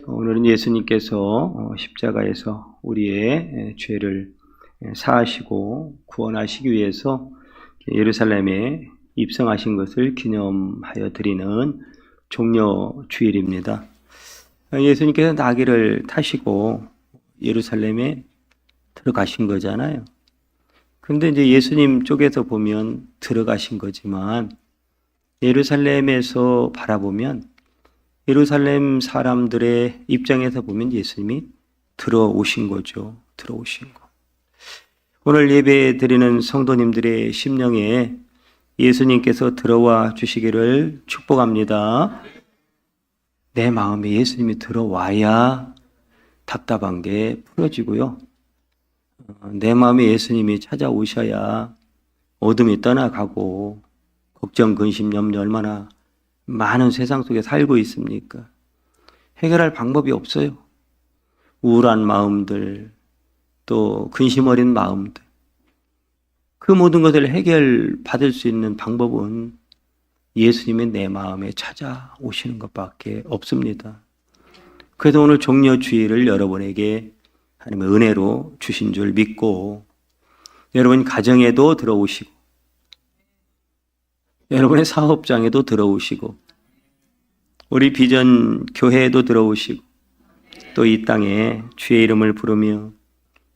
오늘은 예수님께서 십자가에서 우리의 죄를 사하시고 구원하시기 위해서 예루살렘에 입성하신 것을 기념하여 드리는 종려주일입니다. 예수님께서 나귀를 타시고 예루살렘에 들어가신 거잖아요. 그런데 이제 예수님 쪽에서 보면 들어가신 거지만 예루살렘에서 바라보면 예루살렘 사람들의 입장에서 보면 예수님이 들어오신 거죠. 들어오신 거. 오늘 예배 드리는 성도님들의 심령에 예수님께서 들어와 주시기를 축복합니다. 내 마음에 예수님이 들어와야 답답한 게 풀어지고요. 내 마음에 예수님이 찾아오셔야 어둠이 떠나가고 걱정, 근심, 염려 얼마나 많은 세상 속에 살고 있습니까? 해결할 방법이 없어요. 우울한 마음들, 또 근심 어린 마음들. 그 모든 것을 해결받을 수 있는 방법은 예수님이 내 마음에 찾아오시는 것밖에 없습니다. 그래서 오늘 종려주일을 여러분에게 하나님의 은혜로 주신 줄 믿고 여러분 가정에도 들어오시고 여러분의 사업장에도 들어오시고 우리 비전 교회에도 들어오시고 또 이 땅에 주의 이름을 부르며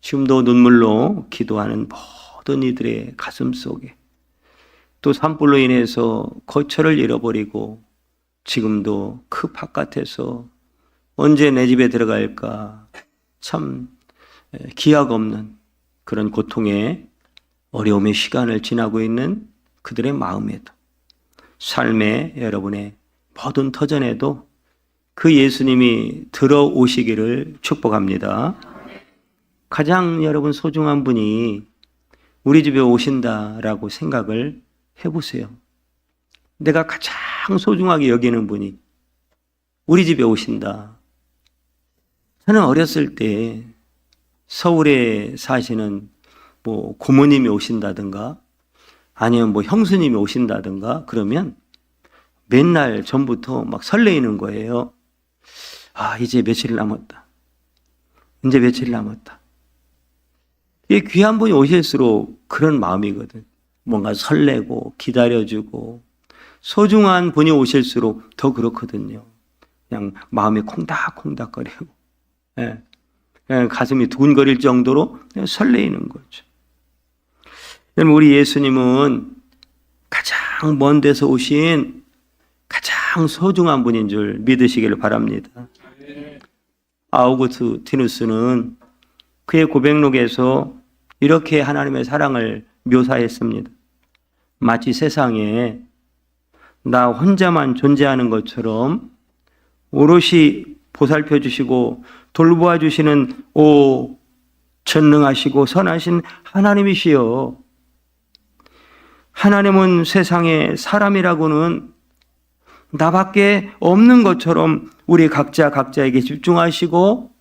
지금도 눈물로 기도하는 모든 이들의 가슴 속에 또 산불로 인해서 거처를 잃어버리고 지금도 그 바깥에서 언제 내 집에 들어갈까 참 기약 없는 그런 고통의 어려움의 시간을 지나고 있는 그들의 마음에도 삶의 여러분의 모든 터전에도 그 예수님이 들어오시기를 축복합니다. 가장 여러분 소중한 분이 우리 집에 오신다라고 생각을 해보세요. 내가 가장 소중하게 여기는 분이 우리 집에 오신다. 저는 어렸을 때 서울에 사시는 고모님이 오신다든가 아니면 형수님이 오신다든가 그러면 맨날 전부터 막 설레이는 거예요. 이제 며칠 남았다. 이제 며칠 남았다. 이 귀한 분이 오실수록 그런 마음이거든. 뭔가 설레고 기다려주고 소중한 분이 오실수록 더 그렇거든요. 그냥 마음이 콩닥콩닥거리고 그냥 가슴이 두근거릴 정도로 그냥 설레이는 거죠. 여러분 우리 예수님은 가장 먼 데서 오신 가장 소중한 분인 줄 믿으시기를 바랍니다. 아우구스티누스는 그의 고백록에서 이렇게 하나님의 사랑을 묘사했습니다. 마치 세상에 나 혼자만 존재하는 것처럼 오롯이 보살펴 주시고 돌보아 주시는 전능하시고 선하신 하나님이시여. 하나님은 세상에 사람이라고는 나밖에 없는 것처럼 우리 각자에게 집중하시고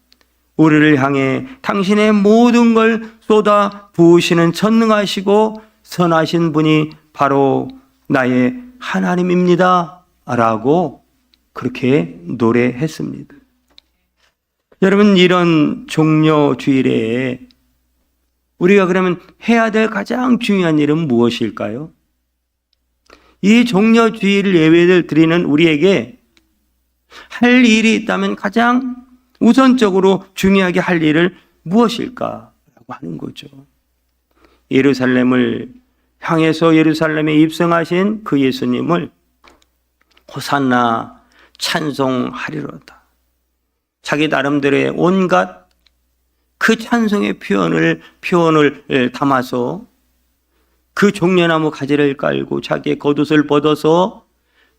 우리를 향해 당신의 모든 걸 쏟아 부으시는 전능하시고 선하신 분이 바로 나의 하나님입니다 라고 그렇게 노래했습니다. 여러분 이런 종려주일에 우리가 그러면 해야 될 가장 중요한 일은 무엇일까요? 이 종려주일 예배를 드리는 우리에게 할 일이 있다면 가장 우선적으로 중요하게 할 일을 무엇일까라고 하는 거죠. 예루살렘을 향해서 예루살렘에 입성하신 그 예수님을 호산나 찬송하리로다. 자기 나름대로의 온갖 그 찬송의 표현을 담아서 그 종려나무 가지를 깔고 자기의 겉옷을 벗어서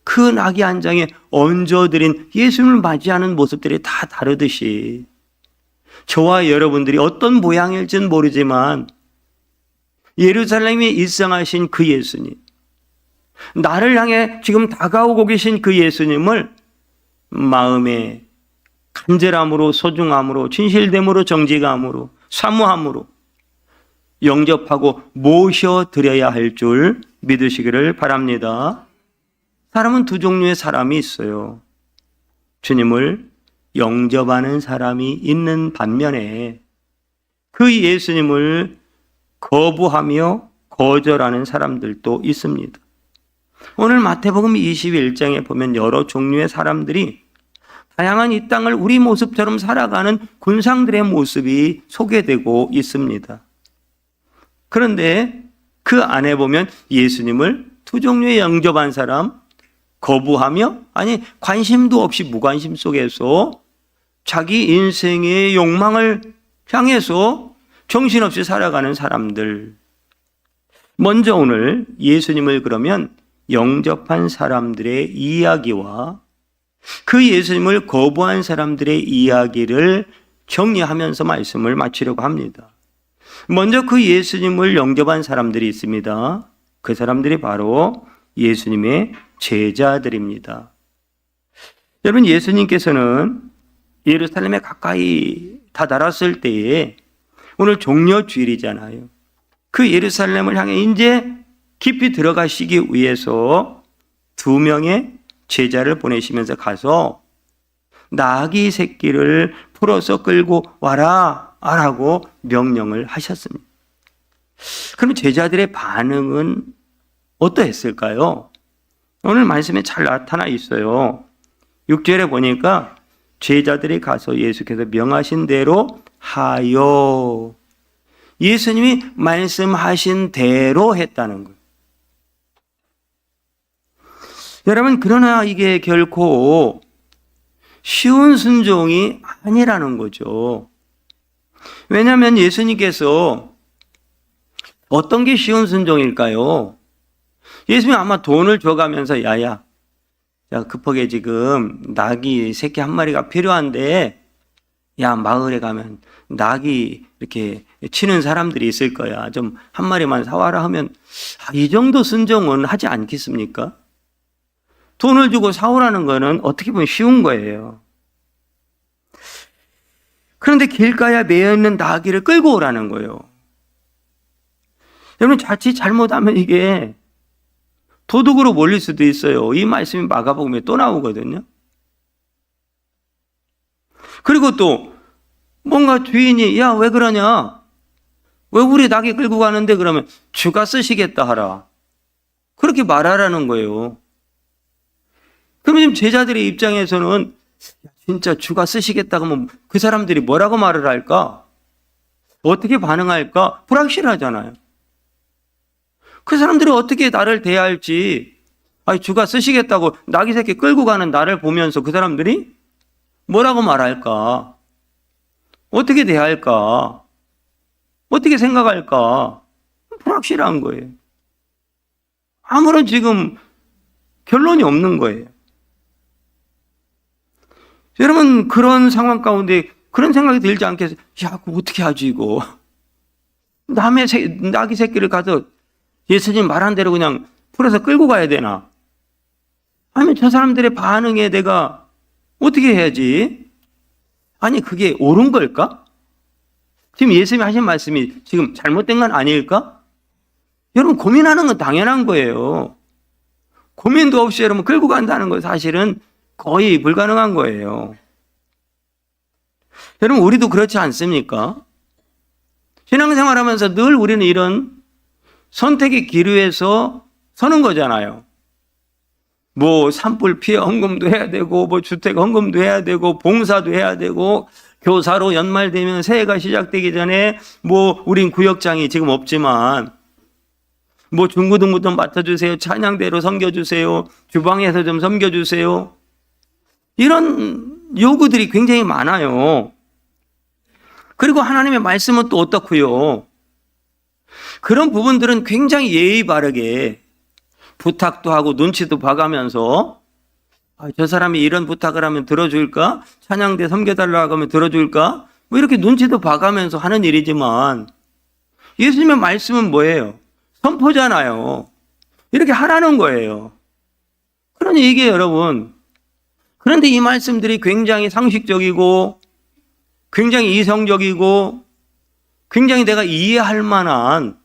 그 나귀 한 장에 얹어드린 예수님을 맞이하는 모습들이 다 다르듯이 저와 여러분들이 어떤 모양일지는 모르지만 예루살렘에 입성하신 그 예수님, 나를 향해 지금 다가오고 계신 그 예수님을 마음에 간절함으로 소중함으로 진실됨으로 정직함으로 사모함으로 영접하고 모셔드려야 할 줄 믿으시기를 바랍니다. 사람은 두 종류의 사람이 있어요. 주님을 영접하는 사람이 있는 반면에 그 예수님을 거부하며 거절하는 사람들도 있습니다. 오늘 마태복음 21장에 보면 여러 종류의 사람들이 다양한 이 땅을 우리 모습처럼 살아가는 군상들의 모습이 소개되고 있습니다. 그런데 그 안에 보면 예수님을 두 종류의 영접한 사람, 거부하며 아니 관심도 없이 무관심 속에서 자기 인생의 욕망을 향해서 정신없이 살아가는 사람들. 먼저 오늘 예수님을 그러면 영접한 사람들의 이야기와 그 예수님을 거부한 사람들의 이야기를 정리하면서 말씀을 마치려고 합니다. 먼저 그 예수님을 영접한 사람들이 있습니다. 그 사람들이 바로 예수님의 제자들입니다. 여러분, 예수님께서는 예루살렘에 가까이 다다랐을 때에 오늘 종려주일이잖아요. 그 예루살렘을 향해 이제 깊이 들어가시기 위해서 2명의 제자를 보내시면서 가서 나귀 새끼를 풀어서 끌고 와라 라고 명령을 하셨습니다. 그럼 제자들의 반응은 어떠했을까요? 오늘 말씀에 잘 나타나 있어요. 6절에 보니까 제자들이 가서 예수께서 명하신 대로 하여, 예수님이 말씀하신 대로 했다는 거예요. 여러분, 그러나 이게 결코 쉬운 순종이 아니라는 거죠. 왜냐하면 예수님께서 어떤 게 쉬운 순종일까요? 예수님이 아마 돈을 줘가면서 야, 급하게 지금 낙이 새끼 한 마리가 필요한데 야, 마을에 가면 낙이 이렇게 치는 사람들이 있을 거야. 좀 한 마리만 사와라 하면 이 정도 순종은 하지 않겠습니까? 돈을 주고 사오라는 거는 어떻게 보면 쉬운 거예요. 그런데 길가에 매여 있는 나귀를 끌고 오라는 거예요. 여러분, 자칫 잘못하면 이게 도둑으로 몰릴 수도 있어요. 이 말씀이 마가복음에 또 나오거든요. 그리고 또 뭔가 주인이 야, 왜 그러냐? 왜 우리 나귀 끌고 가는데? 그러면 주가 쓰시겠다 하라. 그렇게 말하라는 거예요. 그러면 지금 제자들의 입장에서는 진짜 주가 쓰시겠다고 하면 그 사람들이 뭐라고 말을 할까? 어떻게 반응할까? 불확실하잖아요. 그 사람들이 어떻게 나를 대할지, 주가 쓰시겠다고 나귀 새끼 끌고 가는 나를 보면서 그 사람들이 뭐라고 말할까? 어떻게 대할까? 어떻게 생각할까? 불확실한 거예요. 아무런 지금 결론이 없는 거예요. 여러분, 그런 상황 가운데 그런 생각이 들지 않겠어요? 야, 그거 어떻게 하지 이거? 남의 나귀 새끼를 가서 예수님 말한 대로 그냥 풀어서 끌고 가야 되나? 아니면 저 사람들의 반응에 내가 어떻게 해야지? 아니, 그게 옳은 걸까? 지금 예수님이 하신 말씀이 지금 잘못된 건 아닐까? 여러분, 고민하는 건 당연한 거예요. 고민도 없이 여러분 끌고 간다는 건 사실은 거의 불가능한 거예요. 여러분, 우리도 그렇지 않습니까? 신앙생활하면서 늘 우리는 이런 선택의 기류에서 서는 거잖아요. 뭐 산불 피해 헌금도 해야 되고, 뭐 주택 헌금도 해야 되고, 봉사도 해야 되고, 교사로 연말 되면 새해가 시작되기 전에 뭐 우린 구역장이 지금 없지만 뭐 중고등부 좀 맡아주세요. 찬양대로 섬겨주세요. 주방에서 좀 섬겨주세요. 이런 요구들이 굉장히 많아요. 그리고 하나님의 말씀은 또 어떻고요? 그런 부분들은 굉장히 예의 바르게 부탁도 하고 눈치도 봐가면서 저 사람이 이런 부탁을 하면 들어줄까? 찬양대 섬겨달라고 하면 들어줄까? 뭐 이렇게 눈치도 봐가면서 하는 일이지만 예수님의 말씀은 뭐예요? 선포잖아요. 이렇게 하라는 거예요. 그러니 이게 여러분, 그런데 이 말씀들이 굉장히 상식적이고 굉장히 이성적이고 굉장히 내가 이해할 만한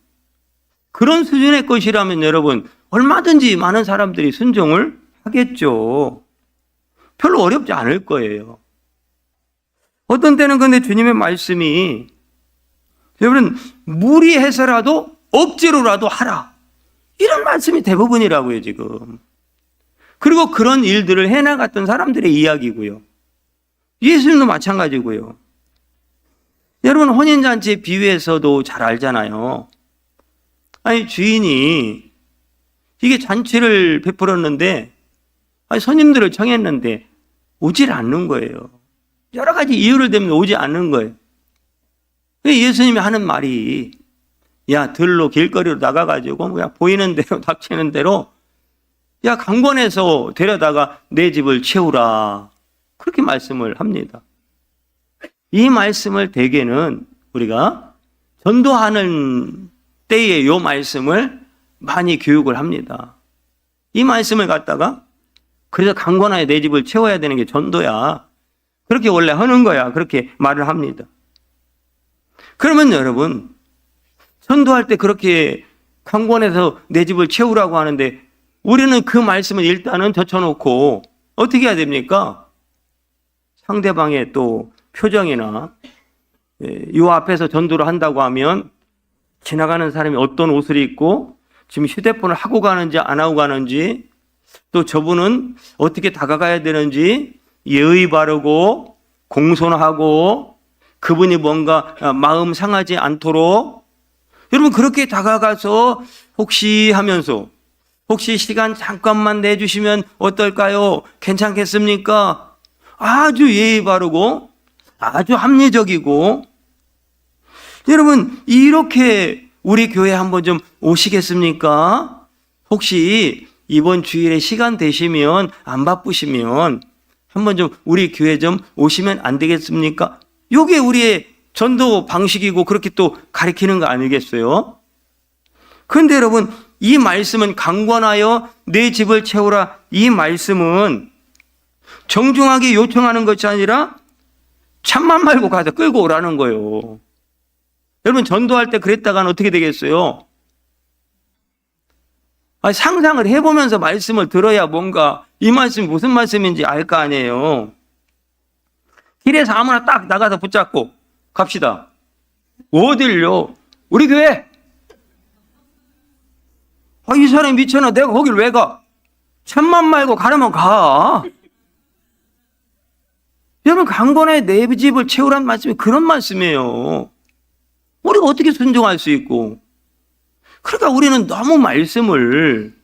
그런 수준의 것이라면 여러분 얼마든지 많은 사람들이 순종을 하겠죠. 별로 어렵지 않을 거예요. 어떤 때는 근데 주님의 말씀이 여러분 무리해서라도 억지로라도 하라, 이런 말씀이 대부분이라고요 지금. 그리고 그런 일들을 해나갔던 사람들의 이야기고요. 예수님도 마찬가지고요. 여러분 혼인잔치의 비유에서도 잘 알잖아요. 아니 주인이 이게 잔치를 베풀었는데 손님들을 청했는데 오질 않는 거예요. 여러 가지 이유를 대면 오지 않는 거예요. 예수님이 하는 말이, 야 들로 길거리로 나가가지고 그냥 보이는 대로 닥치는 대로 야 강권해서 데려다가 내 집을 채우라, 그렇게 말씀을 합니다. 이 말씀을 대개는 우리가 전도하는 때에 이 말씀을 많이 교육을 합니다. 이 말씀을 갖다가 그래서 강권하여 내 집을 채워야 되는 게 전도야, 그렇게 원래 하는 거야, 그렇게 말을 합니다. 그러면 여러분 전도할 때 그렇게 강권해서 내 집을 채우라고 하는데 우리는 그 말씀을 일단은 젖혀놓고 어떻게 해야 됩니까? 상대방의 또 표정이나 이 앞에서 전도를 한다고 하면 지나가는 사람이 어떤 옷을 입고 지금 휴대폰을 하고 가는지 안 하고 가는지, 또 저분은 어떻게 다가가야 되는지 예의 바르고 공손하고 그분이 뭔가 마음 상하지 않도록 여러분 그렇게 다가가서 혹시 하면서 혹시 시간 잠깐만 내주시면 어떨까요? 괜찮겠습니까? 아주 예의 바르고 아주 합리적이고, 여러분 이렇게 우리 교회 한번 좀 오시겠습니까? 혹시 이번 주일에 시간 되시면 안 바쁘시면 한번 좀 우리 교회 좀 오시면 안 되겠습니까? 이게 우리의 전도 방식이고 그렇게 또 가르치는 거 아니겠어요? 그런데 여러분 이 말씀은 강권하여 내 집을 채우라, 이 말씀은 정중하게 요청하는 것이 아니라 참만 말고 가서 끌고 오라는 거예요. 여러분 전도할 때 그랬다가는 어떻게 되겠어요? 상상을 해보면서 말씀을 들어야 뭔가 이 말씀이 무슨 말씀인지 알 거 아니에요. 길에서 아무나 딱 나가서 붙잡고 갑시다. 어딜요? 우리 교회. 이 사람이 미쳤나? 내가 거길 왜 가? 참만 말고 가려면 가. 여러분 강권하여 내 집을 채우라는 말씀이 그런 말씀이에요. 우리가 어떻게 순종할 수 있고. 그러니까 우리는 너무 말씀을,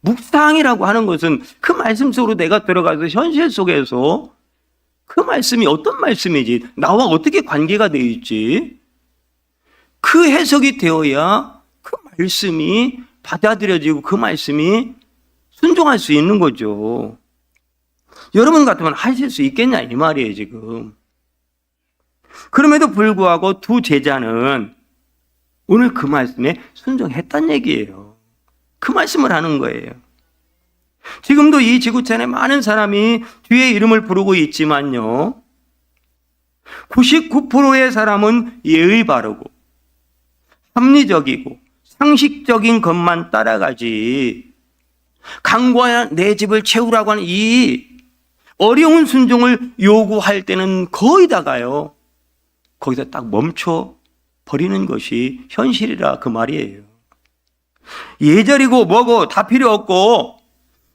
묵상이라고 하는 것은 그 말씀 속으로 내가 들어가서 현실 속에서 그 말씀이 어떤 말씀이지, 나와 어떻게 관계가 되어 있지, 그 해석이 되어야 그 말씀이 받아들여지고 그 말씀이 순종할 수 있는 거죠. 여러분 같으면 하실 수 있겠냐 이 말이에요 지금. 그럼에도 불구하고 두 제자는 오늘 그 말씀에 순종했단 얘기예요. 그 말씀을 하는 거예요. 지금도 이 지구촌에 많은 사람이 주의 이름을 부르고 있지만요, 99%의 사람은 예의 바르고 합리적이고 상식적인 것만 따라가지 강권하여 내 집을 채우라고 하는 이 어려운 순종을 요구할 때는 거의 다가요 거기서 딱 멈춰 버리는 것이 현실이라 그 말이에요. 예절이고 뭐고 다 필요 없고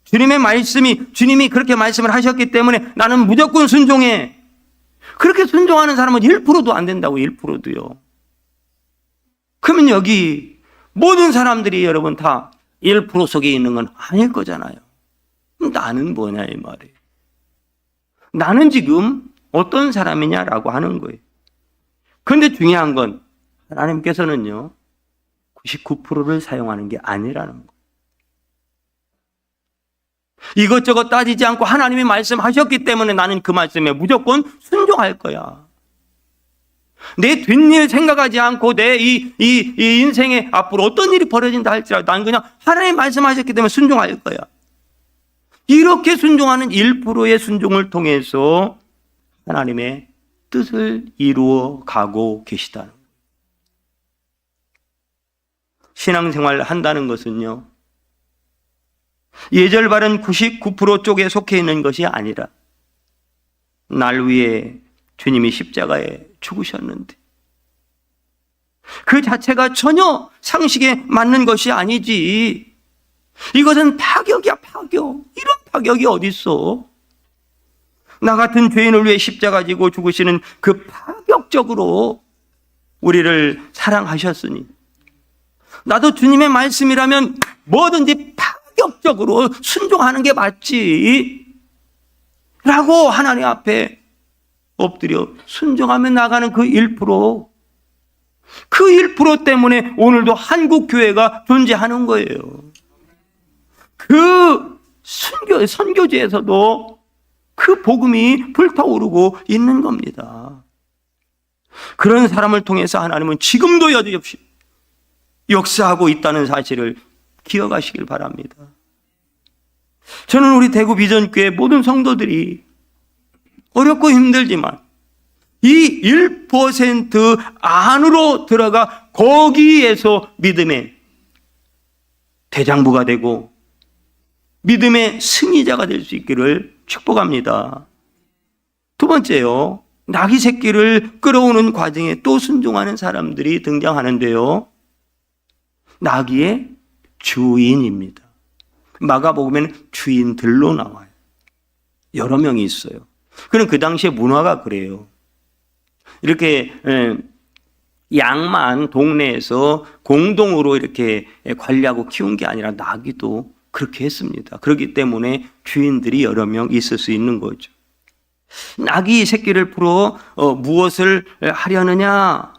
주님의 말씀이, 주님이 그렇게 말씀을 하셨기 때문에 나는 무조건 순종해, 그렇게 순종하는 사람은 1%도 안 된다고. 1%도요. 그러면 여기 모든 사람들이 여러분 다 1% 속에 있는 건 아닐 거잖아요. 나는 뭐냐 이 말이에요. 나는 지금 어떤 사람이냐라고 하는 거예요. 그런데 중요한 건 하나님께서는요 99%를 사용하는 게 아니라는 거예요. 이것저것 따지지 않고 하나님이 말씀하셨기 때문에 나는 그 말씀에 무조건 순종할 거야. 내 뒷일 생각하지 않고 내 이 인생에 앞으로 어떤 일이 벌어진다 할지라도 나는 그냥 하나님 말씀하셨기 때문에 순종할 거야. 이렇게 순종하는 1%의 순종을 통해서 하나님의 뜻을 이루어 가고 계시다는 거예요. 신앙생활을 한다는 것은요 예절 바른 99% 쪽에 속해 있는 것이 아니라 날 위해 주님이 십자가에 죽으셨는데 그 자체가 전혀 상식에 맞는 것이 아니지. 이것은 파격이야, 파격. 이런 파격이 어디 있어? 나 같은 죄인을 위해 십자가 지고 죽으시는 그 파격적으로 우리를 사랑하셨으니 나도 주님의 말씀이라면 뭐든지 파격적으로 순종하는 게 맞지 라고 하나님 앞에 엎드려 순종하며 나가는 그 1%, 그 1% 때문에 오늘도 한국교회가 존재하는 거예요. 그 선교지에서도 그 복음이 불타오르고 있는 겁니다. 그런 사람을 통해서 하나님은 지금도 여지없이 역사하고 있다는 사실을 기억하시길 바랍니다. 저는 우리 대구 비전교회 모든 성도들이 어렵고 힘들지만 이 1% 안으로 들어가 거기에서 믿음의 대장부가 되고 믿음의 승리자가 될 수 있기를 축복합니다. 두 번째요, 나귀 새끼를 끌어오는 과정에 또 순종하는 사람들이 등장하는데요, 나귀의 주인입니다. 마가복음에는 주인들로 나와요. 여러 명이 있어요. 그럼 그 당시에 문화가 그래요. 이렇게 양만 동네에서 공동으로 이렇게 관리하고 키운 게 아니라 나귀도 그렇게 했습니다. 그렇기 때문에 주인들이 여러 명 있을 수 있는 거죠. 나귀 새끼를 풀어 무엇을 하려느냐?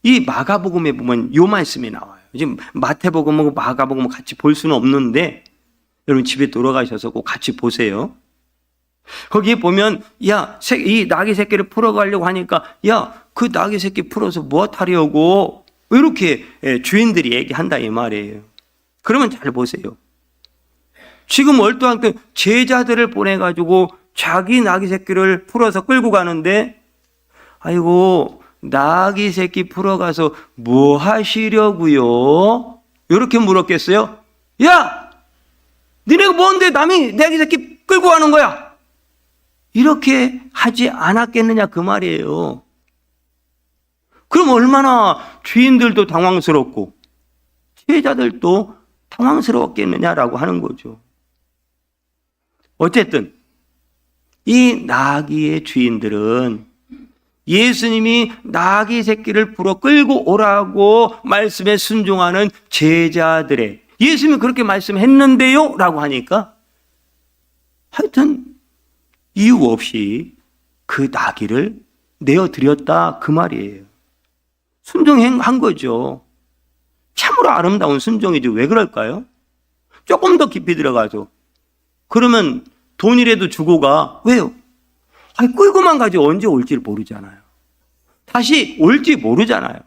이 마가복음에 보면 요 말씀이 나와요. 지금 마태복음하고 마가복음을 같이 볼 수는 없는데 여러분 집에 돌아가셔서 꼭 같이 보세요. 거기에 보면 이 나귀 새끼를 풀어가려고 하니까 그 나귀 새끼 풀어서 무엇 하려고 이렇게 주인들이 얘기한다 이 말이에요. 그러면 잘 보세요. 지금 월도한 때 제자들을 보내가지고 자기 나귀 새끼를 풀어서 끌고 가는데 아이고 나귀 새끼 풀어가서 뭐 하시려고요? 이렇게 물었겠어요? 야! 니네가 뭔데 남이 나귀 새끼 끌고 가는 거야? 이렇게 하지 않았겠느냐 그 말이에요. 그럼 얼마나 주인들도 당황스럽고 제자들도 당황스러웠겠느냐라고 하는 거죠. 어쨌든 이 나귀의 주인들은 예수님이 나귀 새끼를 풀어 끌고 오라고 말씀에 순종하는 제자들의, 예수님이 그렇게 말씀했는데요 라고 하니까 하여튼 이유 없이 그 나귀를 내어드렸다 그 말이에요. 순종한 거죠. 참으로 아름다운 순종이지 왜 그럴까요? 조금 더 깊이 들어가죠. 그러면 돈이라도 주고 가. 왜요? 아니, 끌고만 가지 언제 올지를 모르잖아요. 다시 올지 모르잖아요.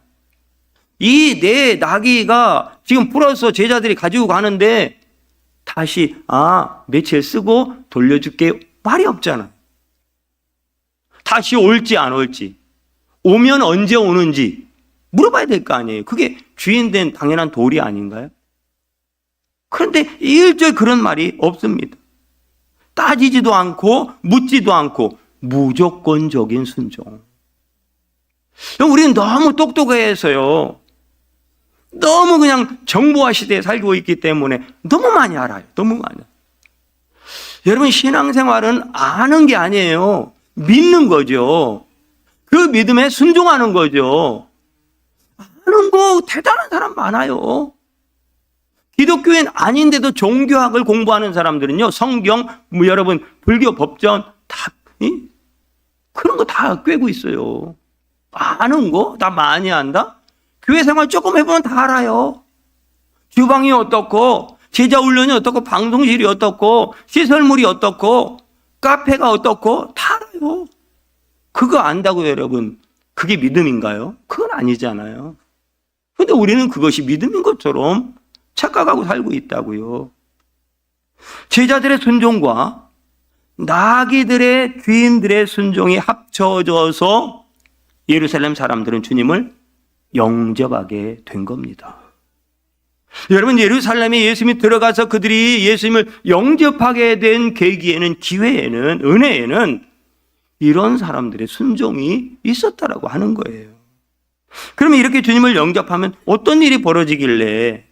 이 내 나귀가 지금 풀어서 제자들이 가지고 가는데 다시 며칠 쓰고 돌려줄게 말이 없잖아요. 다시 올지 안 올지, 오면 언제 오는지 물어봐야 될 거 아니에요. 그게 주인 된 당연한 도리 아닌가요? 그런데 일절 그런 말이 없습니다. 따지지도 않고 묻지도 않고 무조건적인 순종. 우리는 너무 똑똑해서요. 너무 그냥 정보화 시대에 살고 있기 때문에 너무 많이 알아요. 너무 많이. 여러분 신앙생활은 아는 게 아니에요. 믿는 거죠. 그 믿음에 순종하는 거죠. 아는 거 대단한 사람 많아요. 기독교인 아닌데도 종교학을 공부하는 사람들은요, 성경, 여러분, 불교 법전, 다, 그런 거 다 꿰고 있어요. 아는 거? 나 많이 안다? 교회 생활 조금 해보면 다 알아요. 주방이 어떻고, 제자 훈련이 어떻고, 방송실이 어떻고, 시설물이 어떻고, 카페가 어떻고, 다 알아요. 그거 안다고요, 여러분. 그게 믿음인가요? 그건 아니잖아요. 근데 우리는 그것이 믿음인 것처럼 착각하고 살고 있다고요. 제자들의 순종과 나귀들의 주인들의 순종이 합쳐져서 예루살렘 사람들은 주님을 영접하게 된 겁니다. 여러분 예루살렘에 예수님이 들어가서 그들이 예수님을 영접하게 된 계기에는, 기회에는, 은혜에는 이런 사람들의 순종이 있었다라고 하는 거예요. 그러면 이렇게 주님을 영접하면 어떤 일이 벌어지길래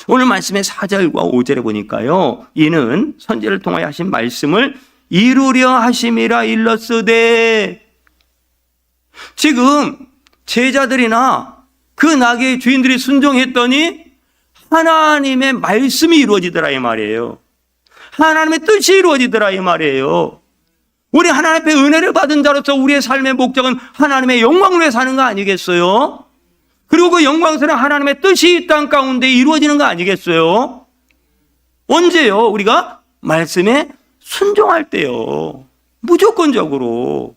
오늘 말씀의 4절과 5절에 보니까요, 이는 선지자를 통하여 하신 말씀을 이루려 하심이라 일렀으되, 지금 제자들이나 그 나귀의 주인들이 순종했더니 하나님의 말씀이 이루어지더라 이 말이에요. 하나님의 뜻이 이루어지더라 이 말이에요. 우리 하나님 앞에 은혜를 받은 자로서 우리의 삶의 목적은 하나님의 영광을 위해 사는 거 아니겠어요? 그리고 그 영광스러운 하나님의 뜻이 이 땅 가운데 이루어지는 거 아니겠어요? 언제요? 우리가 말씀에 순종할 때요. 무조건적으로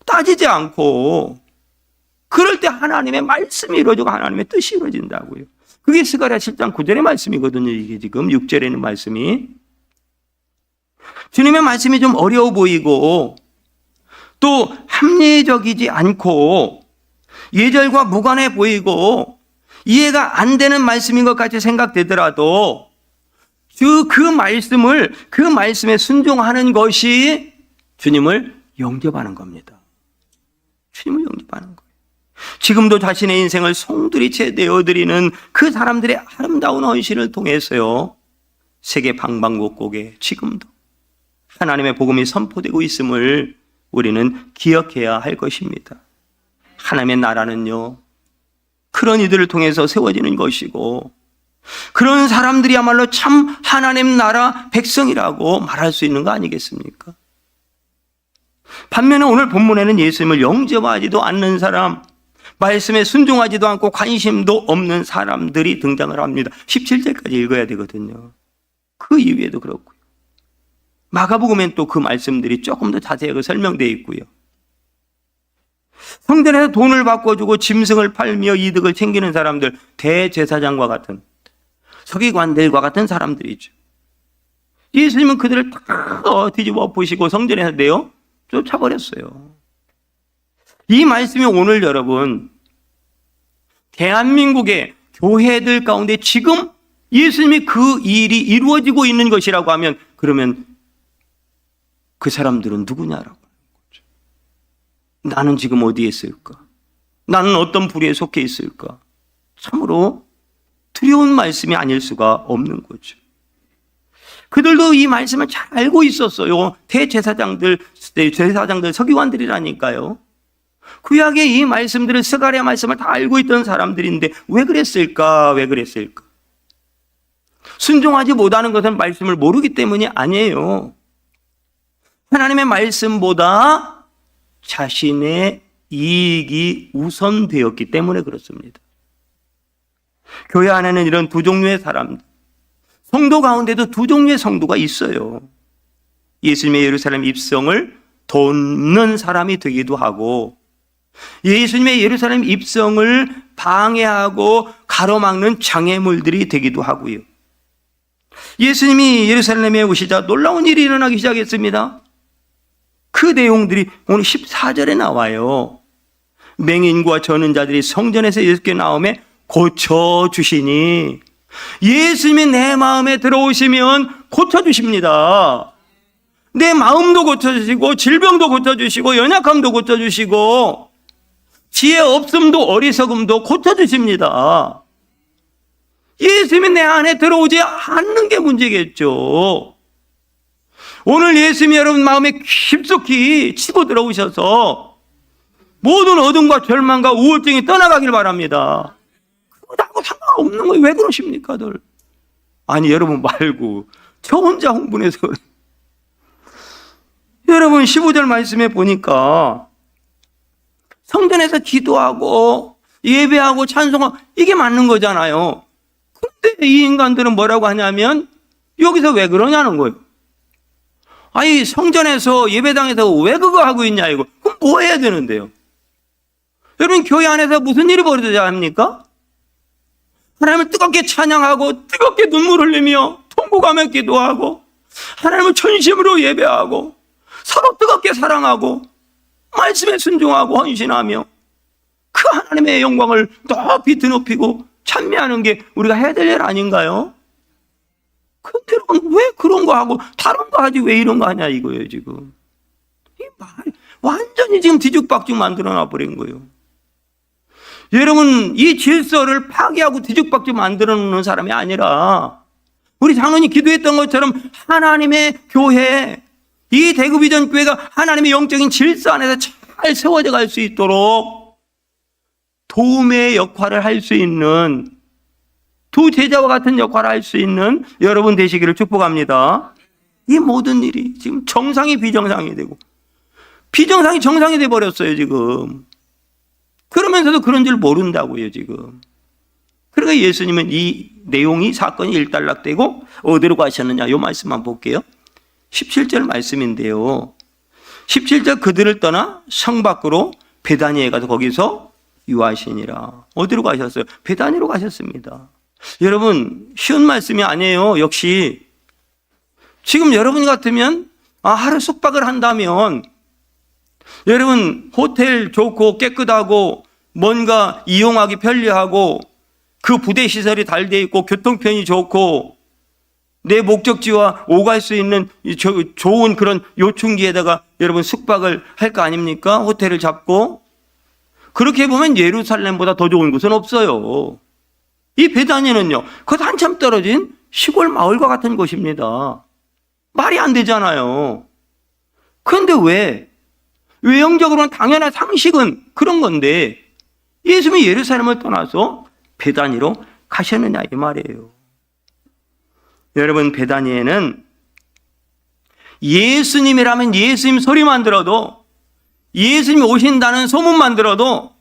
따지지 않고, 그럴 때 하나님의 말씀이 이루어지고 하나님의 뜻이 이루어진다고요. 그게 스가랴 7장 9절의 말씀이거든요. 이게 지금 6절에 있는 말씀이. 주님의 말씀이 좀 어려워 보이고 또 합리적이지 않고 예절과 무관해 보이고 이해가 안 되는 말씀인 것 같이 생각되더라도 그 말씀에 순종하는 것이 주님을 영접하는 겁니다. 주님을 영접하는 거예요. 지금도 자신의 인생을 송두리째 내어드리는 그 사람들의 아름다운 헌신을 통해서요, 세계 방방곡곡에 지금도 하나님의 복음이 선포되고 있음을 우리는 기억해야 할 것입니다. 하나님의 나라는요, 그런 이들을 통해서 세워지는 것이고, 그런 사람들이야말로 참 하나님 나라 백성이라고 말할 수 있는 거 아니겠습니까? 반면에 오늘 본문에는 예수님을 영접하지도 않는 사람, 말씀에 순종하지도 않고 관심도 없는 사람들이 등장을 합니다. 17절까지 읽어야 되거든요. 그 이후에도 그렇고요. 마가복음엔 또 그 말씀들이 조금 더 자세하게 설명되어 있고요. 성전에서 돈을 바꿔주고 짐승을 팔며 이득을 챙기는 사람들, 대제사장과 같은, 서기관들과 같은 사람들이죠. 예수님은 그들을 다 뒤집어 보시고 성전에서 내어 쫓아버렸어요. 이 말씀이 오늘 여러분, 대한민국의 교회들 가운데 지금 예수님이 그 일이 이루어지고 있는 것이라고 하면, 그러면 그 사람들은 누구냐라고 하는 거죠. 나는 지금 어디에 있을까? 나는 어떤 부류에 속해 있을까? 참으로 두려운 말씀이 아닐 수가 없는 거죠. 그들도 이 말씀을 잘 알고 있었어요. 대제사장들, 서기관들이라니까요. 구약의 이 말씀들을, 스가랴 말씀을 다 알고 있던 사람들인데 왜 그랬을까? 순종하지 못하는 것은 말씀을 모르기 때문이 아니에요. 하나님의 말씀보다 자신의 이익이 우선되었기 때문에 그렇습니다. 교회 안에는 이런 두 종류의 사람들, 성도 가운데도 두 종류의 성도가 있어요. 예수님의 예루살렘 입성을 돕는 사람이 되기도 하고, 예수님의 예루살렘 입성을 방해하고 가로막는 장애물들이 되기도 하고요. 예수님이 예루살렘에 오시자 놀라운 일이 일어나기 시작했습니다. 그 내용들이 오늘 14절에 나와요. 맹인과 저는 자들이 성전에서 예수께 나오매 고쳐주시니, 예수님이 내 마음에 들어오시면 고쳐주십니다. 내 마음도 고쳐주시고, 질병도 고쳐주시고, 연약함도 고쳐주시고, 지혜 없음도 어리석음도 고쳐주십니다. 예수님이 내 안에 들어오지 않는 게 문제겠죠. 오늘 예수님이 여러분 마음에 깊숙이 치고 들어오셔서 모든 어둠과 절망과 우울증이 떠나가길 바랍니다. 그거하고 상관없는 거예요. 왜 그러십니까, 들? 아니, 여러분 말고 저 혼자 흥분해서 그래요. 여러분 15절 말씀에 보니까 성전에서 기도하고 예배하고 찬송하고 이게 맞는 거잖아요. 근데 이 인간들은 뭐라고 하냐면 여기서 왜 그러냐는 거예요. 아니, 성전에서 예배당에서 왜 그거 하고 있냐 이거. 그럼 뭐 해야 되는데요? 여러분 교회 안에서 무슨 일이 벌어져야 합니까? 하나님을 뜨겁게 찬양하고 뜨겁게 눈물 흘리며 통곡하며 기도하고 하나님을 전심으로 예배하고 서로 뜨겁게 사랑하고 말씀에 순종하고 헌신하며 그 하나님의 영광을 높이 드높이고 찬미하는 게 우리가 해야 될 일 아닌가요? 근데 왜 그런 거 하고 다른 거 하지 왜 이런 거 하냐 이거예요 지금. 이 말이 완전히 지금 뒤죽박죽 만들어놔 버린 거예요. 여러분 이 질서를 파괴하고 뒤죽박죽 만들어 놓는 사람이 아니라 우리 장로님 기도했던 것처럼 하나님의 교회, 이 대구비전 교회가 하나님의 영적인 질서 안에서 잘 세워져 갈 수 있도록 도움의 역할을 할 수 있는, 두 제자와 같은 역할을 할 수 있는 여러분 되시기를 축복합니다. 이 모든 일이 지금 정상이 비정상이 되고 비정상이 정상이 돼 버렸어요 지금. 그러면서도 그런 줄 모른다고요 지금. 그러니까 예수님은 이 내용이 사건이 일단락되고 어디로 가셨느냐 이 말씀만 볼게요. 17절 말씀인데요. 17절 그들을 떠나 성 밖으로 베다니에 가서 거기서 유하시니라. 어디로 가셨어요? 베다니로 가셨습니다. 여러분 쉬운 말씀이 아니에요. 역시 지금 여러분 같으면 하루 숙박을 한다면 여러분 호텔 좋고 깨끗하고 뭔가 이용하기 편리하고 그 부대 시설이 잘 돼 있고 교통편이 좋고 내 목적지와 오갈 수 있는 좋은 그런 요충지에다가 여러분 숙박을 할 거 아닙니까? 호텔을 잡고. 그렇게 보면 예루살렘보다 더 좋은 곳은 없어요. 이 베다니는요, 그것 한참 떨어진 시골 마을과 같은 곳입니다. 말이 안 되잖아요. 그런데 왜? 외형적으로는 당연한 상식은 그런 건데 예수님이 예루살렘을 떠나서 베다니로 가셨느냐 이 말이에요. 여러분 베다니에는 예수님이라면 예수님 소리만 들어도, 예수님이 오신다는 소문만 들어도,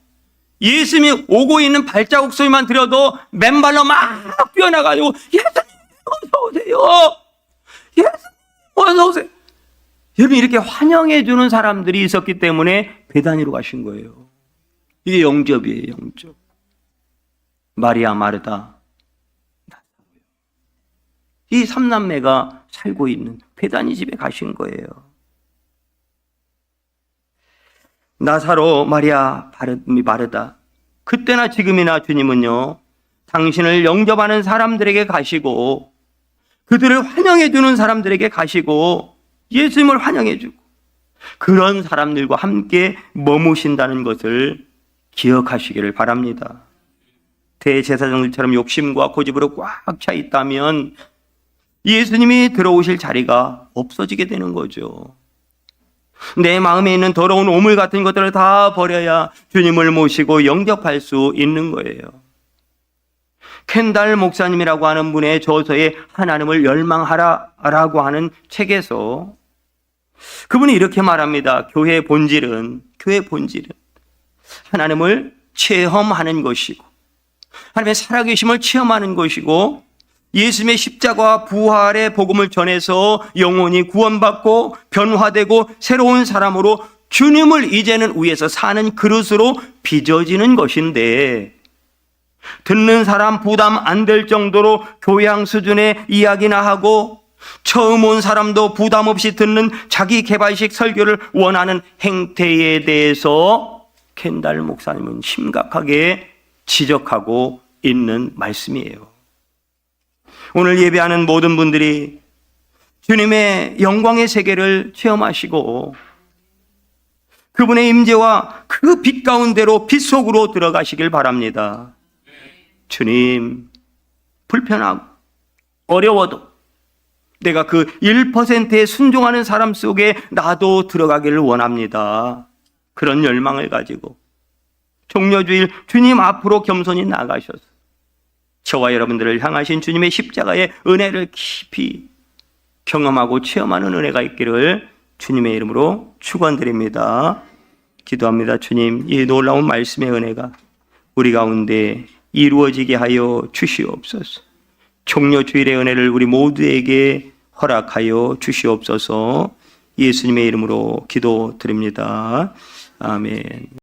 예수님이 오고 있는 발자국 소리만 들어도 맨발로 막 뛰어나가지고 예수님 어서 오세요. 예수님 어서 오세요. 여러분 이렇게 환영해 주는 사람들이 있었기 때문에 베다니로 가신 거예요. 이게 영접이에요. 영접. 마리아, 마르다, 이 삼남매가 살고 있는 베다니 집에 가신 거예요. 나사로, 마리아, 마르다. 그때나 지금이나 주님은요, 당신을 영접하는 사람들에게 가시고 그들을 환영해 주는 사람들에게 가시고 예수님을 환영해 주고 그런 사람들과 함께 머무신다는 것을 기억하시기를 바랍니다. 대제사장들처럼 욕심과 고집으로 꽉 차 있다면 예수님이 들어오실 자리가 없어지게 되는 거죠. 내 마음에 있는 더러운 오물 같은 것들을 다 버려야 주님을 모시고 영접할 수 있는 거예요. 켄달 목사님이라고 하는 분의 저서에 하나님을 열망하라라고 하는 책에서 그분이 이렇게 말합니다. 교회의 본질은 하나님을 체험하는 것이고 하나님의 살아계심을 체험하는 것이고 예수님의 십자가와 부활의 복음을 전해서 영혼이 구원받고 변화되고 새로운 사람으로 주님을 이제는 위해서 사는 그릇으로 빚어지는 것인데 듣는 사람 부담 안 될 정도로 교양 수준의 이야기나 하고 처음 온 사람도 부담 없이 듣는 자기 개발식 설교를 원하는 행태에 대해서 켄달 목사님은 심각하게 지적하고 있는 말씀이에요. 오늘 예배하는 모든 분들이 주님의 영광의 세계를 체험하시고 그분의 임재와 그 빛 가운데로 빛 속으로 들어가시길 바랍니다. 주님, 불편하고 어려워도 내가 그 1%에 순종하는 사람 속에 나도 들어가기를 원합니다. 그런 열망을 가지고 종려주일 주님 앞으로 겸손히 나가셔서 저와 여러분들을 향하신 주님의 십자가의 은혜를 깊이 경험하고 체험하는 은혜가 있기를 주님의 이름으로 축원드립니다. 기도합니다. 주님, 이 놀라운 말씀의 은혜가 우리 가운데 이루어지게 하여 주시옵소서. 종려주일의 은혜를 우리 모두에게 허락하여 주시옵소서. 예수님의 이름으로 기도드립니다. 아멘.